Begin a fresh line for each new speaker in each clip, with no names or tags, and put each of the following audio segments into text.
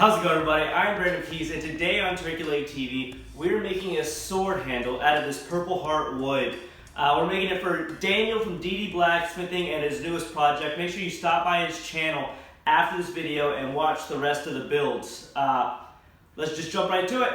How's it going, everybody? I'm Brandon Pease, and today on Turriculate TV, we're making a sword handle out of this purple heart wood. We're making it for Daniel from D.D Blacksmithing and his newest project. Make sure you stop by his channel after this video and watch the rest of the builds. Let's just jump right to it.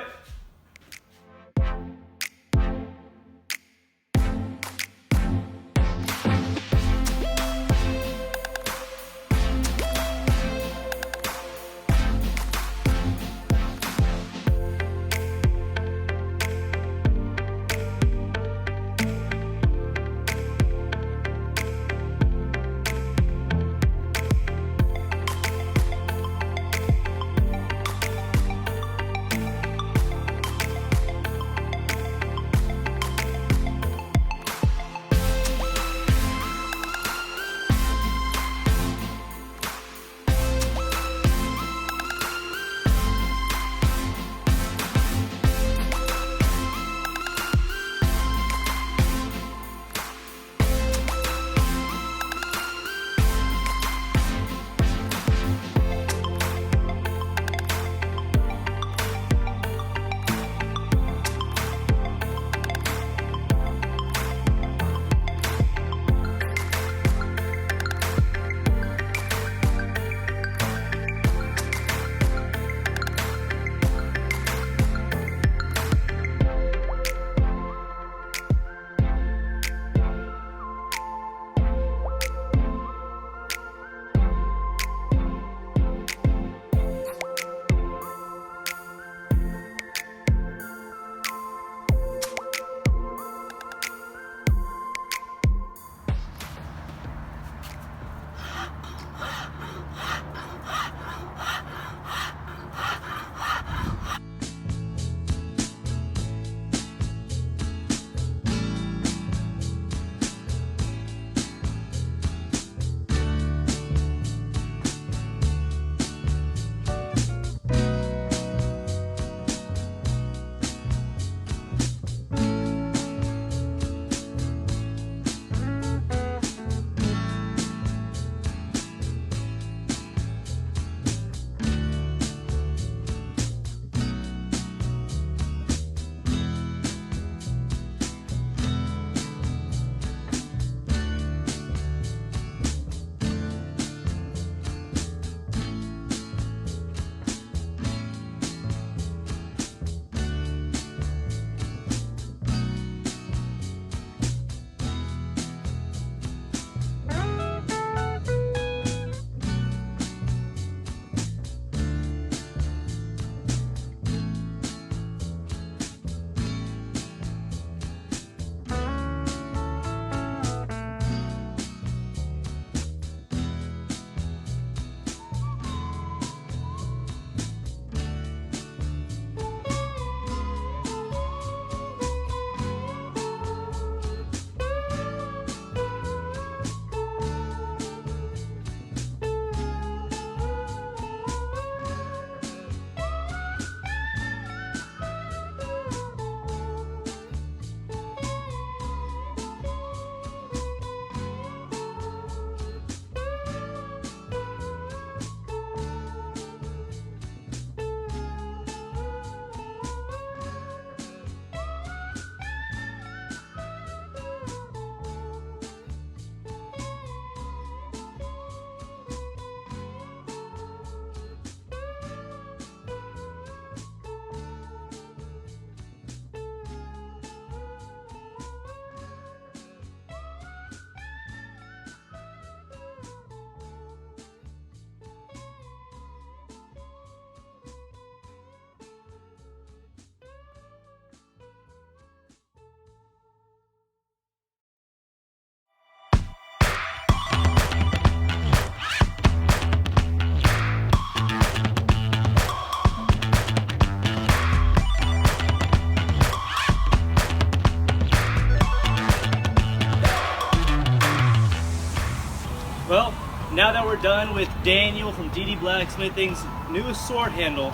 Well, now that we're done with Daniel from D.D Blacksmithing's newest sword handle,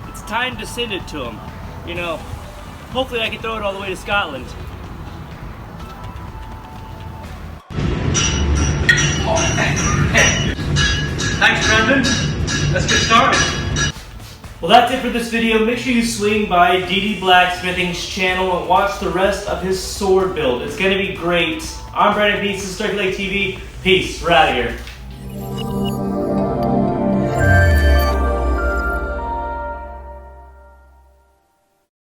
it's time to send it to him. You know, hopefully I can throw it all the way to Scotland.
Thanks, Brandon. Let's get started.
Well, that's it for this video. Make sure you swing by D.D Blacksmithing's channel and watch the rest of his sword build. It's going to be great. I'm Brandon Peace. This is Circulate TV. Peace. We're out of here.